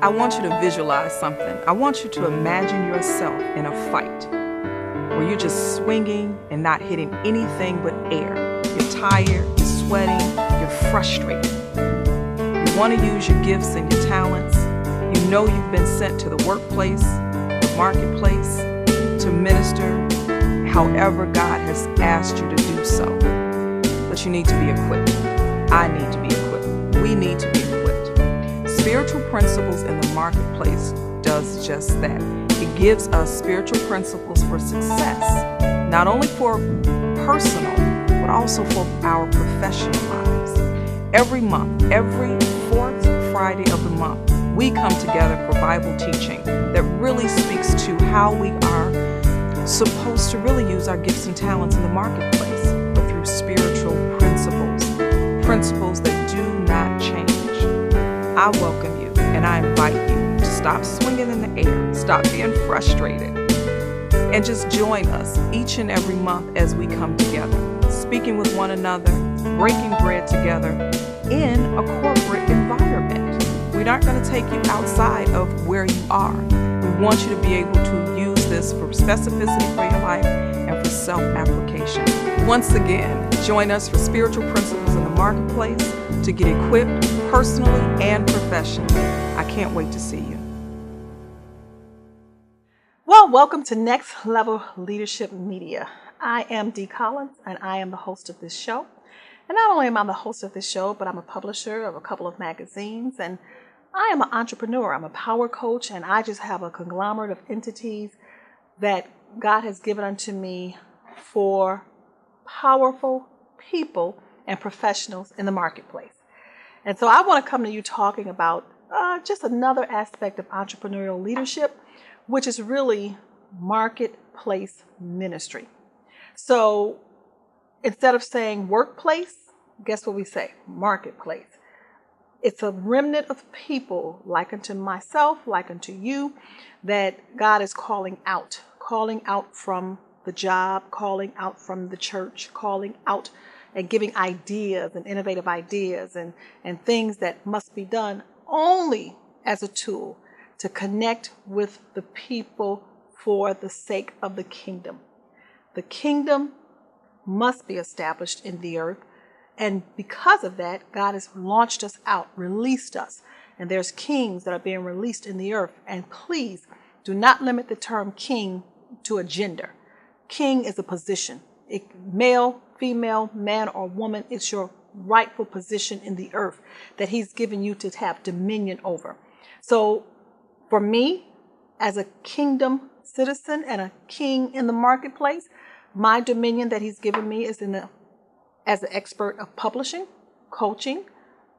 I want you to visualize something. I want you to imagine yourself in a fight where you're just swinging and not hitting anything but air. You're tired, you're sweating, you're frustrated. You want to use your gifts and your talents. You know you've been sent to the workplace, the marketplace, to minister however God has asked you to do so. But you need to be equipped. I need to be equipped. We need to be equipped. Spiritual Principles in the Marketplace does just that. It gives us spiritual principles for success, not only for personal, but also for our professional lives. Every month, every fourth Friday of the month, we come together for Bible teaching that really speaks to how we are supposed to really use our gifts and talents in the marketplace, but through spiritual principles that do not change. I welcome you and I invite you to stop swinging in the air, stop being frustrated, and just join us each and every month as we come together, speaking with one another, breaking bread together in a corporate environment. We aren't going to take you outside of where you are. We want you to be able to use this for specificity for your life and for self-application. Once again, join us for Spiritual Principles in the Marketplace to get equipped personally and professionally. I can't wait to see you. Well, welcome to Next Level Leadership Media. I am Dee Collins, and I am the host of this show. And not only am I the host of this show, but I'm a publisher of a couple of magazines, and I am an entrepreneur. I'm a power coach, and I just have a conglomerate of entities that God has given unto me for powerful people and professionals in the marketplace. And so I want to come to you talking about just another aspect of entrepreneurial leadership, which is really marketplace ministry. So instead of saying workplace, guess what we say? Marketplace. It's a remnant of people like unto myself, like unto you, that God is calling out from the job, calling out from the church, calling out and giving ideas and innovative ideas and things that must be done only as a tool to connect with the people for the sake of the kingdom. The kingdom must be established in the earth. And because of that, God has launched us out, released us. And there's kings that are being released in the earth. And please do not limit the term king to a gender. King is a position. Male, female, man, or woman, it's your rightful position in the earth that he's given you to have dominion over. So for me, as a kingdom citizen and a king in the marketplace, my dominion that he's given me is as an expert of publishing, coaching,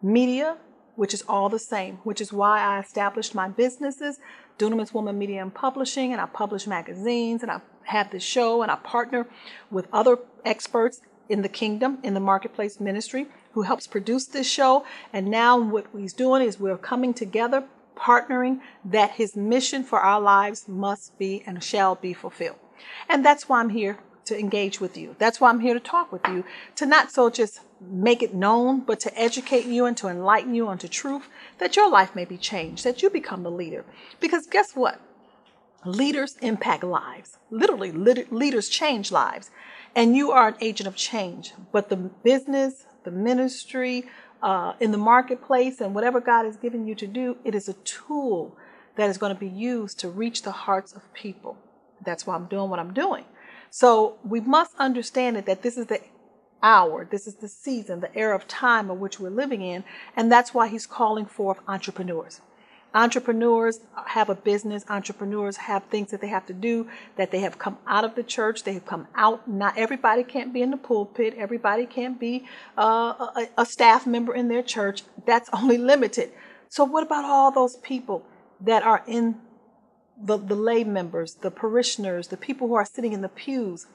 media, which is all the same, which is why I established my businesses, Dunamis Woman Media and Publishing, and I publish magazines, and I have this show, and I partner with other experts in the kingdom, in the marketplace ministry, who helps produce this show. And now what he's doing is we're coming together, partnering, that his mission for our lives must be and shall be fulfilled. And that's why I'm here to engage with you. That's why I'm here to talk with you, to not so just make it known, but to educate you and to enlighten you unto truth, that your life may be changed, that you become the leader. Because guess what? Leaders impact lives. Literally, leaders change lives. And you are an agent of change. But the business, the ministry, in the marketplace, and whatever God has given you to do, it is a tool that is going to be used to reach the hearts of people. That's why I'm doing what I'm doing. So we must understand that this is the hour, this is the season, the era of time in which we're living in. And that's why he's calling forth entrepreneurs. Entrepreneurs have a business. Entrepreneurs have things that they have to do, that they have come out of the church. They have come out. Not everybody can't be in the pulpit. Everybody can't be a staff member in their church. That's only limited. So what about all those people that are in the lay members, the parishioners, the people who are sitting in the pews?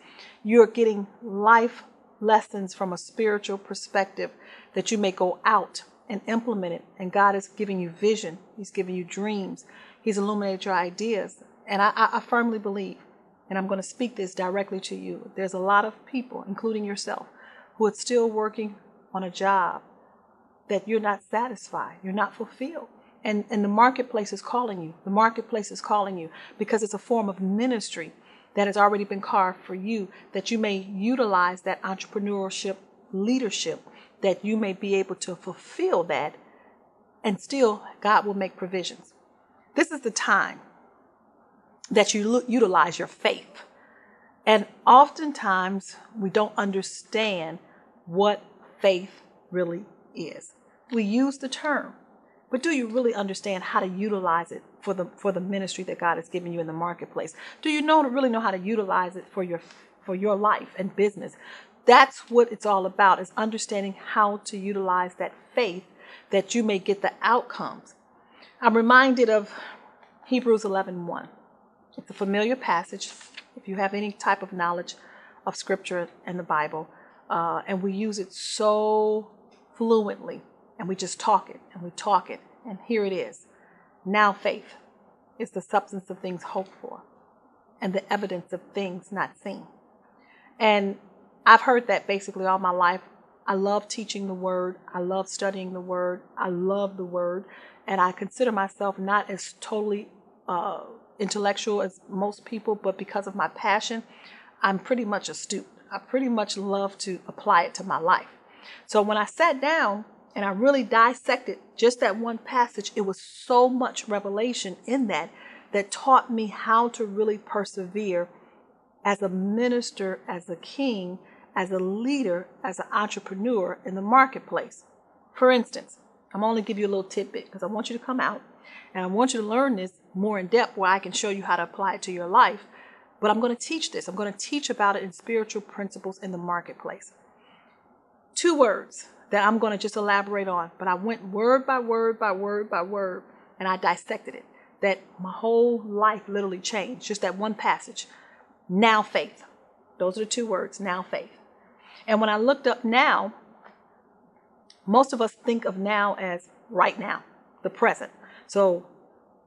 You're getting life lessons from a spiritual perspective that you may go out and implement it. And God is giving you vision. He's giving you dreams. He's illuminated your ideas. And I firmly believe, and I'm going to speak this directly to you, there's a lot of people, including yourself, who are still working on a job that you're not satisfied, you're not fulfilled. And the marketplace is calling you. The marketplace is calling you because it's a form of ministry that has already been carved for you, that you may utilize that entrepreneurship leadership, that you may be able to fulfill that, and still God will make provisions. This is the time that you utilize your faith. And oftentimes we don't understand what faith really is. We use the term, but do you really understand how to utilize it for the ministry that God has given you in the marketplace? Do you really know how to utilize it for your life and business? That's what it's all about, is understanding how to utilize that faith that you may get the outcomes. I'm reminded of Hebrews 11:1. It's a familiar passage if you have any type of knowledge of Scripture and the Bible, and we use it so fluently, and we just talk it, and we talk it, and here it is. Now faith is the substance of things hoped for, and the evidence of things not seen. And I've heard that basically all my life. I love teaching the Word. I love studying the Word. I love the Word, and I consider myself not as totally intellectual as most people, but because of my passion, I'm pretty much a student. I pretty much love to apply it to my life. So when I sat down and I really dissected just that one passage, it was so much revelation in that taught me how to really persevere as a minister, as a king, as a leader, as an entrepreneur in the marketplace. For instance, I'm only give you a little tidbit because I want you to come out and I want you to learn this more in depth where I can show you how to apply it to your life. But I'm going to teach this. I'm going to teach about it in spiritual principles in the marketplace. 2 words that I'm going to just elaborate on, but I went word by word by word by word, and I dissected it. That my whole life literally changed. Just that one passage. Now faith. Those are the 2 words, now faith. And when I looked up now, most of us think of now as right now, the present. So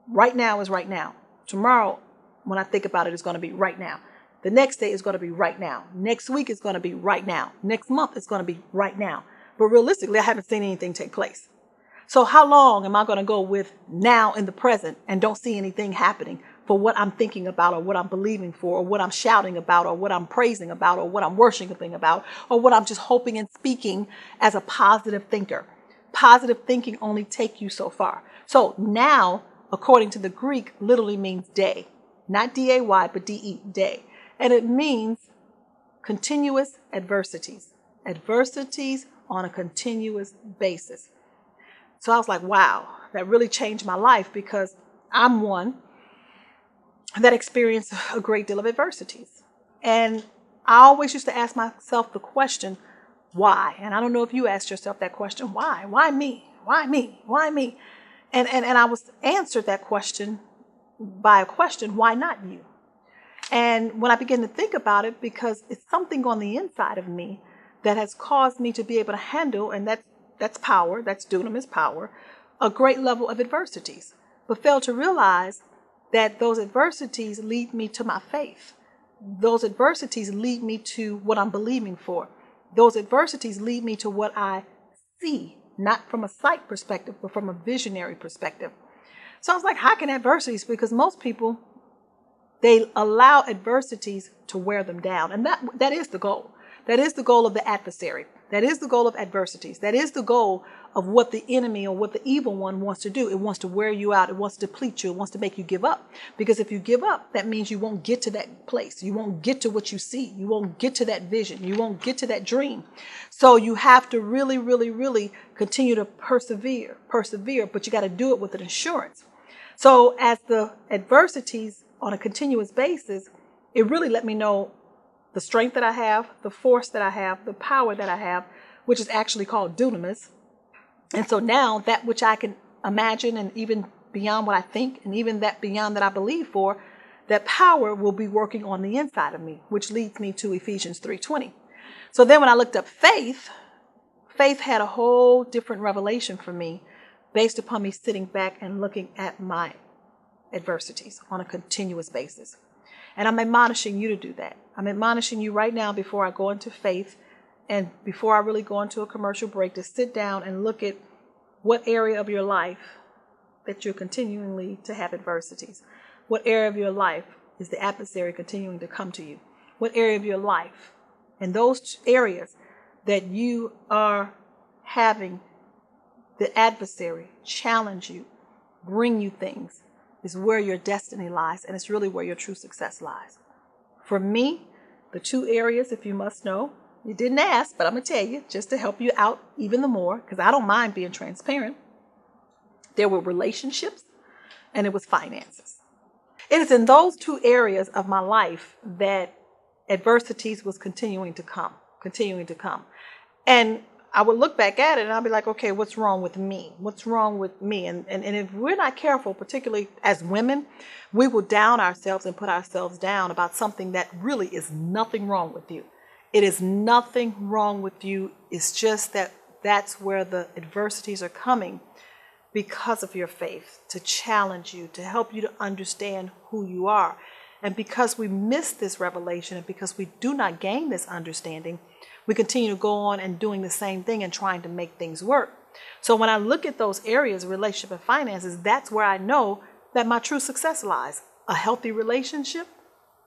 right now is right now. Tomorrow, when I think about it, it's going to be right now. The next day is going to be right now. Next week is going to be right now. Next month is going to be right now. But realistically, I haven't seen anything take place. So how long am I going to go with now in the present and don't see anything happening for what I'm thinking about, or what I'm believing for, or what I'm shouting about, or what I'm praising about, or what I'm worshiping about, or what I'm just hoping and speaking as a positive thinker? Positive thinking only take you so far. So now, according to the Greek, literally means day. Not D-A-Y, but D-E, day. And it means continuous adversities. Adversities on a continuous basis. So I was like, wow, that really changed my life, because I'm one that experienced a great deal of adversities. And I always used to ask myself the question, why? And I don't know if you asked yourself that question, why? Why me? Why me? Why me? And I was answered that question by a question, why not you? And when I began to think about it, because it's something on the inside of me that has caused me to be able to handle, and that's power, that's dunamis power, a great level of adversities, but fail to realize that those adversities lead me to my faith. Those adversities lead me to what I'm believing for. Those adversities lead me to what I see, not from a sight perspective, but from a visionary perspective. So I was like, how can adversities? Because most people, they allow adversities to wear them down. And that is the goal. That is the goal of the adversary. That is the goal of adversities. That is the goal of what the enemy or what the evil one wants to do. It wants to wear you out. It wants to deplete you. It wants to make you give up. Because if you give up, that means you won't get to that place. You won't get to what you see. You won't get to that vision. You won't get to that dream. So you have to really, really, really continue to persevere, but you got to do it with an assurance. So as the adversities on a continuous basis, it really let me know the strength that I have, the force that I have, the power that I have, which is actually called dunamis. And so now that which I can imagine, and even beyond what I think, and even that beyond that I believe for, that power will be working on the inside of me, which leads me to Ephesians 3:20. So then when I looked up faith had a whole different revelation for me based upon me sitting back and looking at my adversities on a continuous basis. And I'm admonishing you to do that. I'm admonishing you right now before I go into faith and before I really go into a commercial break to sit down and look at what area of your life that you're continually to have adversities? What area of your life is the adversary continuing to come to you? What area of your life, and those areas that you are having the adversary challenge you, bring you things, is where your destiny lies, and it's really where your true success lies. For me, the two areas, if you must know, you didn't ask, but I'm going to tell you just to help you out even the more, because I don't mind being transparent. There were relationships and it was finances. It is in those two areas of my life that adversities was continuing to come. And I would look back at it and I'll be like, okay, what's wrong with me? What's wrong with me? And if we're not careful, particularly as women, we will down ourselves and put ourselves down about something that really is nothing wrong with you. It is nothing wrong with you. It's just that that's where the adversities are coming because of your faith, to challenge you, to help you to understand who you are. And because we miss this revelation and because we do not gain this understanding, we continue to go on and doing the same thing and trying to make things work. So when I look at those areas, relationship and finances, that's where I know that my true success lies. A healthy relationship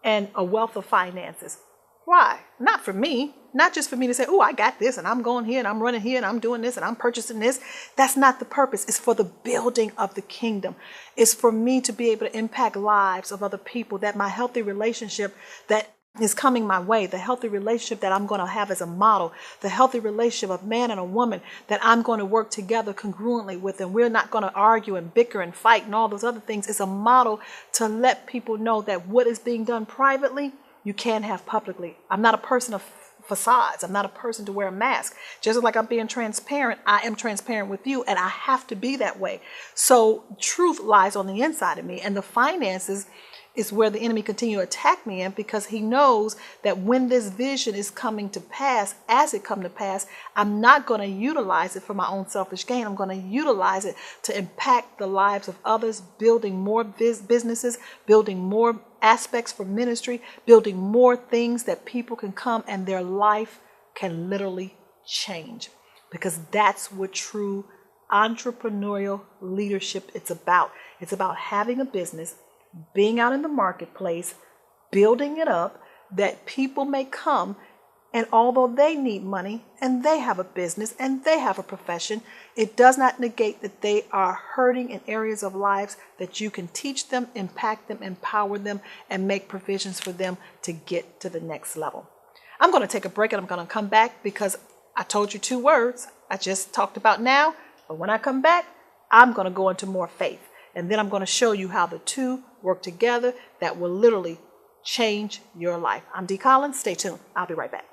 and a wealth of finances. Why? Not for me. Not just for me to say, oh, I got this and I'm going here and I'm running here and I'm doing this and I'm purchasing this. That's not the purpose. It's for the building of the kingdom. It's for me to be able to impact lives of other people, that my healthy relationship that is coming my way, the healthy relationship that I'm going to have as a model, the healthy relationship of man and a woman that I'm going to work together congruently with, and we're not going to argue and bicker and fight and all those other things. It's a model to let people know that what is being done privately, you can't have publicly. I'm not a person of facades. I'm not a person to wear a mask. Just like I'm being transparent, I am transparent with you, and I have to be that way. So truth lies on the inside of me, and the finances is where the enemy continue to attack me in, because he knows that when this vision is coming to pass, as it come to pass, I'm not going to utilize it for my own selfish gain. I'm going to utilize it to impact the lives of others, building more businesses, building more aspects for ministry, building more things that people can come and their life can literally change. Because that's what true entrepreneurial leadership it's about. It's about having a business, being out in the marketplace, building it up, that people may come, and although they need money and they have a business and they have a profession, it does not negate that they are hurting in areas of lives that you can teach them, impact them, empower them, and make provisions for them to get to the next level. I'm going to take a break and I'm going to come back, because I told you two words I just talked about now, but when I come back, I'm going to go into more faith. And then I'm going to show you how the two work together that will literally change your life. I'm Dee Collins. Stay tuned. I'll be right back.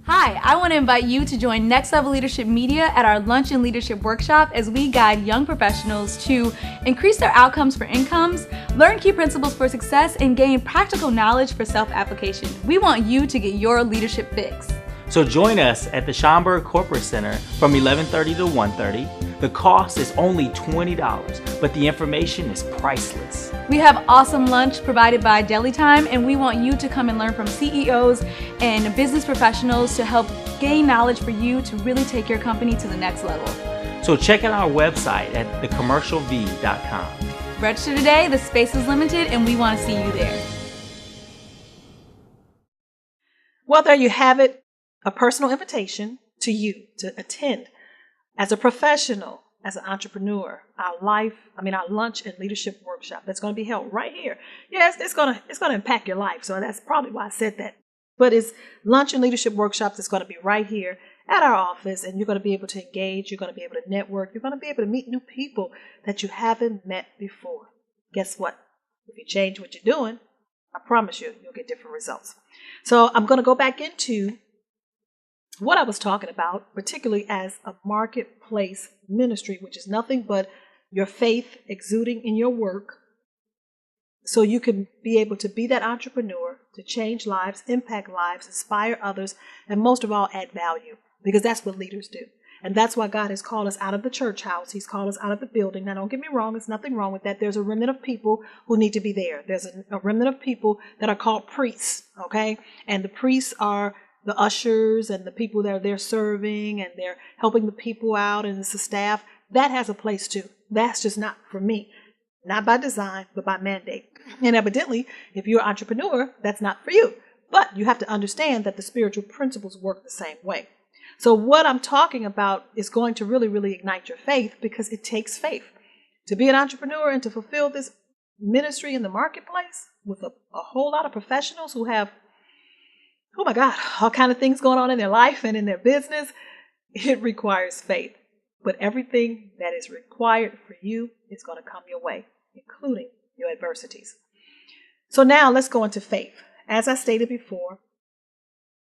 Hi, I want to invite you to join Next Level Leadership Media at our Lunch and Leadership Workshop as we guide young professionals to increase their outcomes for incomes, learn key principles for success, and gain practical knowledge for self-application. We want you to get your leadership fix. So join us at the Schaumburg Corporate Center from 11:30 to 1:30. The cost is only $20, but the information is priceless. We have awesome lunch provided by Deli Time, and we want you to come and learn from CEOs and business professionals to help gain knowledge for you to really take your company to the next level. So check out our website at thecommercialv.com. Register today, the space is limited, and we want to see you there. Well, there you have it, a personal invitation to you to attend as a professional, as an entrepreneur, our lunch and leadership workshop that's going to be held right here. Yes, it's going to impact your life. So that's probably why I said that. But it's lunch and leadership workshops that's going to be right here at our office, and you're going to be able to engage. You're going to be able to network. You're going to be able to meet new people that you haven't met before. Guess what? If you change what you're doing, I promise you, you'll get different results. So I'm going to go back into what I was talking about, particularly as a marketplace ministry, which is nothing but your faith exuding in your work, so you can be able to be that entrepreneur, to change lives, impact lives, inspire others, and most of all, add value, because that's what leaders do. And that's why God has called us out of the church house. He's called us out of the building. Now, don't get me wrong. There's nothing wrong with that. There's a remnant of people who need to be there. There's a remnant of people that are called priests, okay? And the priests are the ushers and the people that are there serving, and they're helping the people out, and it's the staff. That has a place too. That's just not for me. Not by design, but by mandate. And evidently, if you're an entrepreneur, that's not for you. But you have to understand that the spiritual principles work the same way. So what I'm talking about is going to really, really ignite your faith, because it takes faith to be an entrepreneur and to fulfill this ministry in the marketplace with a whole lot of professionals who have, oh my God, all kind of things going on in their life and in their business. It requires faith. But everything that is required for you is going to come your way, including your adversities. So now let's go into faith. As I stated before,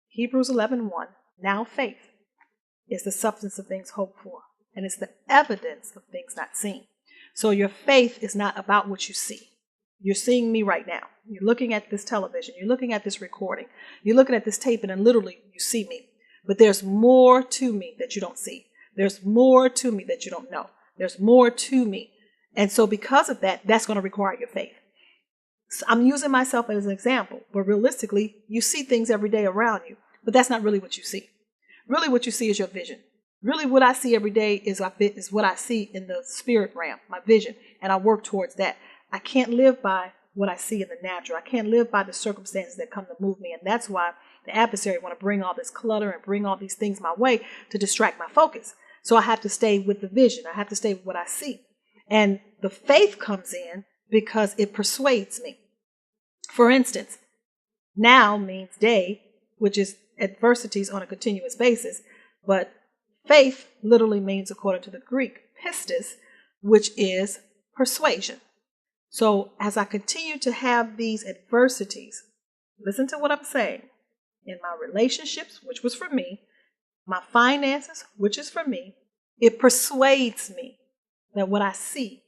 Hebrews 11:1, now faith is the substance of things hoped for, and it's the evidence of things not seen. So your faith is not about what you see. You're seeing me right now. You're looking at this television. You're looking at this recording. You're looking at this tape, and literally you see me. But there's more to me that you don't see. There's more to me that you don't know. There's more to me. And so because of that, that's going to require your faith. So I'm using myself as an example, but realistically, you see things every day around you, but that's not really what you see. Really what you see is your vision. Really what I see every day is what I see in the spirit realm, my vision, and I work towards that. I can't live by what I see in the natural. I can't live by the circumstances that come to move me, and that's why the adversary want to bring all this clutter and bring all these things my way to distract my focus. So I have to stay with the vision. I have to stay with what I see. And the faith comes in because it persuades me. For instance, now means day, which is adversities on a continuous basis. But faith literally means, according to the Greek, pistis, which is persuasion. So as I continue to have these adversities, listen to what I'm saying, in my relationships, which was for me, my finances, which is for me, it persuades me that what I see,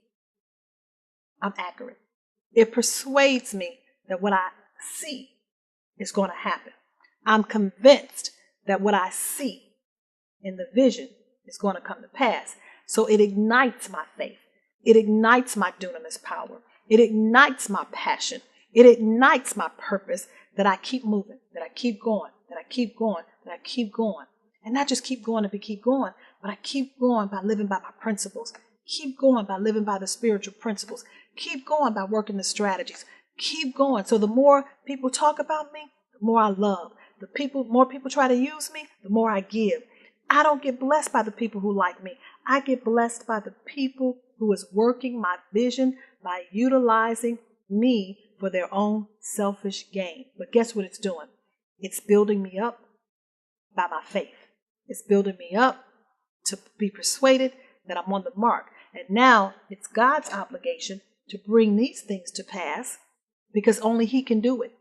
I'm accurate. It persuades me that what I see is going to happen. I'm convinced that what I see in the vision is going to come to pass. So it ignites my faith. It ignites my dunamis power. It ignites my passion. It ignites my purpose, that I keep moving, that I keep going, that I keep going, that I keep going. And not just keep going to keep going, but I keep going by living by my principles. Keep going by living by the spiritual principles. Keep going by working the strategies. Keep going. So the more people talk about me, the more I love. More people try to use me, the more I give. I don't get blessed by the people who like me. I get blessed by the people who is working my vision by utilizing me for their own selfish gain. But guess what it's doing? It's building me up by my faith. It's building me up to be persuaded that I'm on the mark. And now it's God's obligation to bring these things to pass, because only He can do it.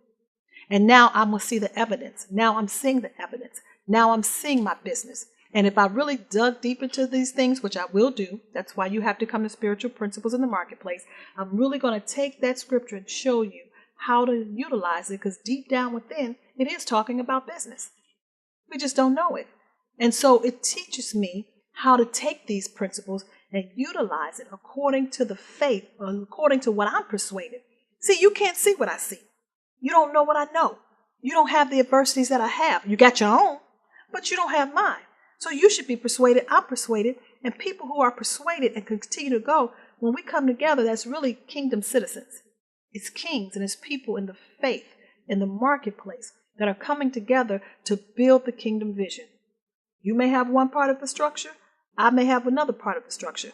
And now I'm going to see the evidence. Now I'm seeing the evidence. Now I'm seeing my business. And if I really dug deep into these things, which I will do, that's why you have to come to spiritual principles in the marketplace, I'm really going to take that scripture and show you how to utilize it, because deep down within, it is talking about business. We just don't know it. And so it teaches me how to take these principles and utilize it according to the faith, according to what I'm persuaded. See, you can't see what I see. You don't know what I know. You don't have the adversities that I have. You got your own, but you don't have mine. So you should be persuaded. I'm persuaded. And people who are persuaded and continue to go, when we come together, that's really kingdom citizens. It's kings and it's people in the faith, in the marketplace, that are coming together to build the kingdom vision. You may have one part of the structure. I may have another part of the structure.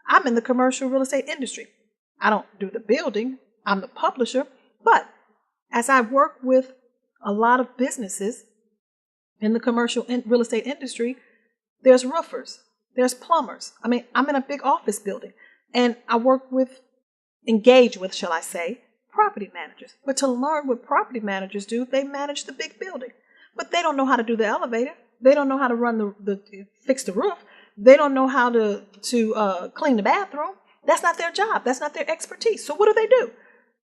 I'm in the commercial real estate industry. I don't do the building. I'm the publisher. But as I work with a lot of businesses in the commercial real estate industry, there's roofers, there's plumbers. I mean, I'm in a big office building, and I engage with, shall I say, property managers. But to learn what property managers do, they manage the big building. But they don't know how to do the elevator. They don't know how to run fix the roof. They don't know how to clean the bathroom. That's not their job. That's not their expertise. So what do?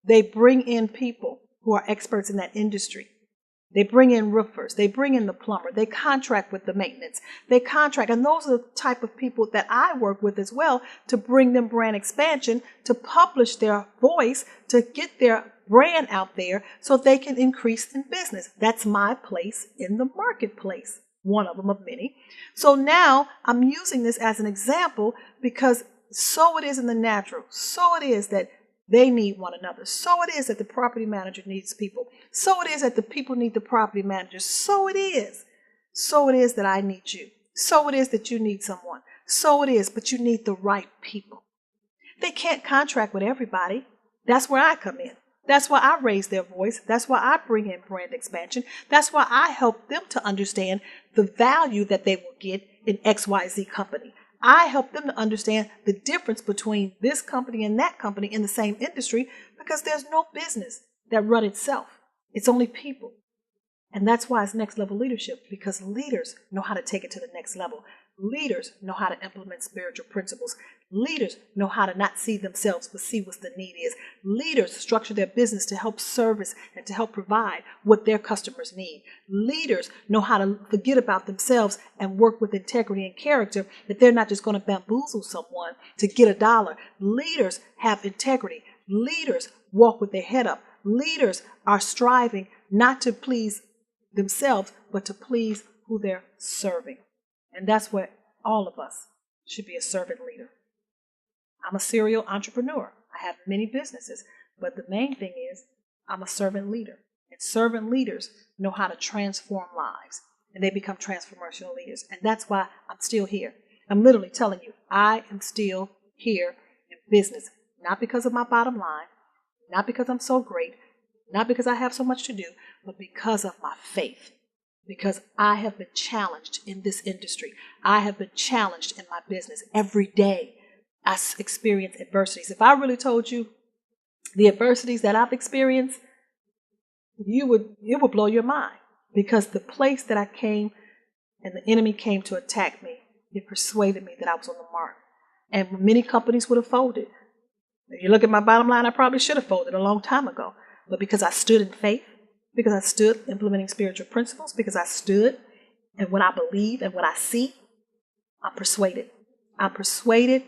They bring in people who are experts in that industry. They bring in roofers. They bring in the plumber. They contract with the maintenance. They contract. And those are the type of people that I work with as well, to bring them brand expansion, to publish their voice, to get their brand out there so they can increase in business. That's my place in the marketplace. one of them of many. So now I'm using this as an example because so it is in the natural. So it is that they need one another. So it is that the property manager needs people. So it is that the people need the property managers. So it is. So it is that I need you. So it is that you need someone. So it is, but you need the right people. They can't contract with everybody. That's where I come in. That's why I raise their voice. That's why I bring in brand expansion. That's why I help them to understand the value that they will get in XYZ company. I help them to understand the difference between this company and that company in the same industry, because there's no business that run itself. It's only people. And that's why it's next level leadership, because leaders know how to take it to the next level. Leaders know how to implement spiritual principles. Leaders know how to not see themselves, but see what the need is. Leaders structure their business to help service and to help provide what their customers need. Leaders know how to forget about themselves and work with integrity and character, that they're not just going to bamboozle someone to get $1. Leaders have integrity. Leaders walk with their head up. Leaders are striving not to please themselves, but to please who they're serving. And that's what all of us should be, a servant leader. I'm a serial entrepreneur. I have many businesses, but the main thing is I'm a servant leader. And servant leaders know how to transform lives, and they become transformational leaders. And that's why I'm still here. I'm literally telling you, I am still here in business, not because of my bottom line, not because I'm so great, not because I have so much to do, but because of my faith. Because I have been challenged in this industry. I have been challenged in my business. Every day I experience adversities. If I really told you the adversities that I've experienced, it would blow your mind. Because the place that I came and the enemy came to attack me, it persuaded me that I was on the mark. And many companies would have folded. If you look at my bottom line, I probably should have folded a long time ago. But because I stood in faith, because I stood implementing spiritual principles, because I stood and what I believe and what I see, I'm persuaded. I'm persuaded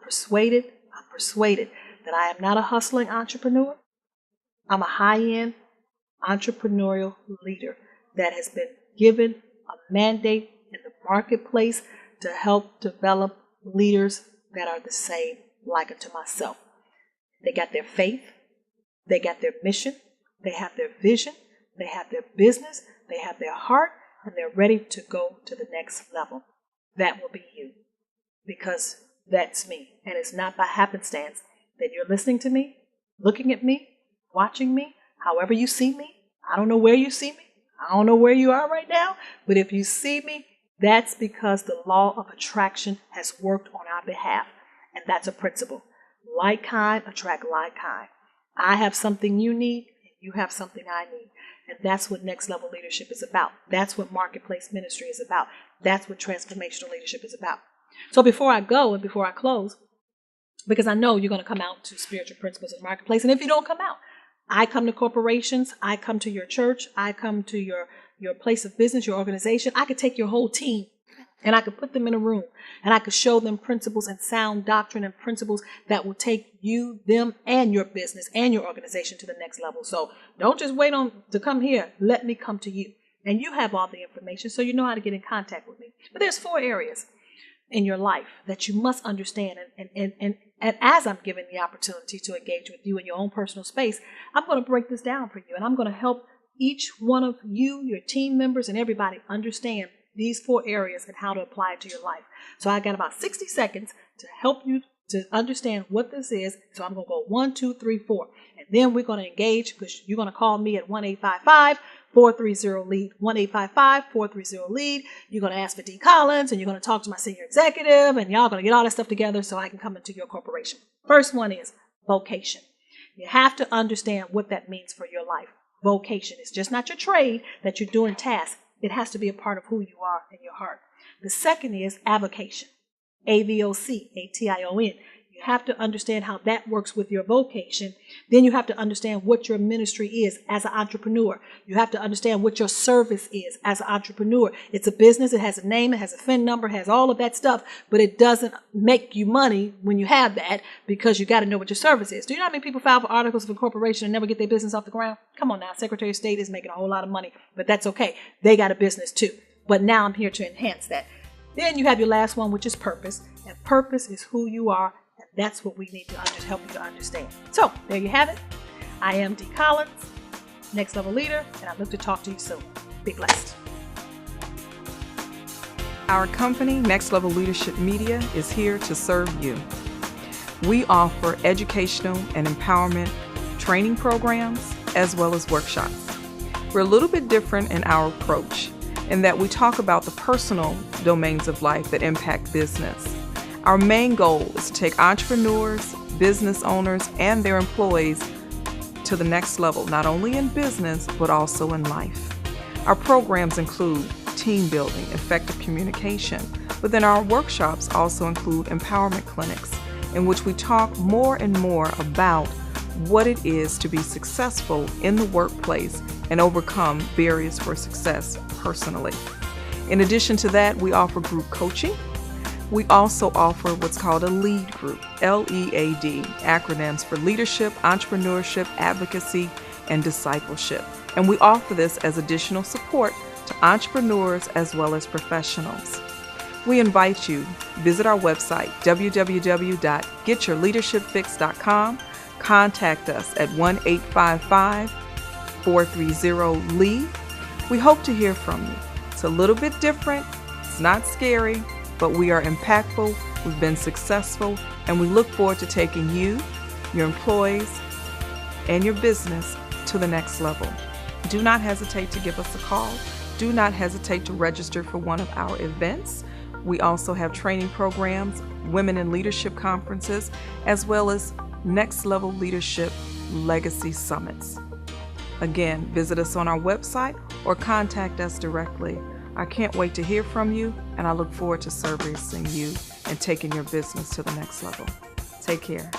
that I am not a hustling entrepreneur. I'm a high-end entrepreneurial leader that has been given a mandate in the marketplace to help develop leaders that are the same like unto myself. They got their faith, they got their mission, they have their vision, they have their business, they have their heart, and they're ready to go to the next level. That will be you, because that's me. And it's not by happenstance that you're listening to me, looking at me, watching me, however you see me. I don't know where you see me. I don't know where you are right now, but if you see me, that's because the law of attraction has worked on our behalf. And that's a principle. Like kind attract like kind. I have something you need, and you have something I need. And that's what next level leadership is about. That's what marketplace ministry is about. That's what transformational leadership is about. So before I go and before I close, because I know you're going to come out to spiritual principles in the marketplace, and if you don't come out, I come to corporations, I come to your church, I come to your place of business, your organization. I could take your whole team and I could put them in a room and I could show them principles and sound doctrine and principles that will take you, them, and your business and your organization to the next level. So don't just wait on to come here. Let me come to you. And you have all the information, so you know how to get in contact with me. But there's 4 areas in your life that you must understand. And as I'm given the opportunity to engage with you in your own personal space, I'm going to break this down for you. And I'm going to help each one of you, your team members, and everybody understand these 4 areas and how to apply it to your life. So I got about 60 seconds to help you to understand what this is. So I'm going to go 1, 2, 3, 4. And then we're going to engage, because you're going to call me at 1-855-430-LEAD, 1-855-430-LEAD. You're going to ask for D. Collins, and you're going to talk to my senior executive, and y'all going to get all that stuff together so I can come into your corporation. First one is vocation. You have to understand what that means for your life. Vocation is just not your trade that you're doing tasks. It has to be a part of who you are in your heart. The second is avocation. AVOCATION. You have to understand how that works with your vocation. Then you have to understand what your ministry is as an entrepreneur. You have to understand what your service is as an entrepreneur. It's a business. It has a name. It has a FIN number. It has all of that stuff. But it doesn't make you money when you have that, because you got to know what your service is. Do you know how many people file for articles of incorporation and never get their business off the ground? Come on now. Secretary of State is making a whole lot of money, but that's okay. They got a business too. But now I'm here to enhance that. Then you have your last one, which is purpose. And purpose is who you are. And that's what we need to help you to understand. So there you have it. I am Dee Collins, Next Level Leader, and I look to talk to you soon. Be blessed. Our company, Next Level Leadership Media, is here to serve you. We offer educational and empowerment training programs as well as workshops. We're a little bit different in our approach in that we talk about the personal domains of life that impact business. Our main goal is to take entrepreneurs, business owners, and their employees to the next level, not only in business, but also in life. Our programs include team building, effective communication, but then our workshops also include empowerment clinics in which we talk more and more about what it is to be successful in the workplace and overcome barriers for success personally. In addition to that, we offer group coaching. We also offer what's called a LEAD group, LEAD, acronyms for leadership, entrepreneurship, advocacy, and discipleship. And we offer this as additional support to entrepreneurs as well as professionals. We invite you to visit our website, www.getyourleadershipfix.com. Contact us at 1-855-430-LEAD. We hope to hear from you. It's a little bit different. It's not scary, but we are impactful. We've been successful, and we look forward to taking you, your employees, and your business to the next level. Do not hesitate to give us a call. Do not hesitate to register for one of our events. We also have training programs, women in leadership conferences, as well as Next Level Leadership Legacy Summits. Again, visit us on our website or contact us directly. I can't wait to hear from you, and I look forward to servicing you and taking your business to the next level. Take care.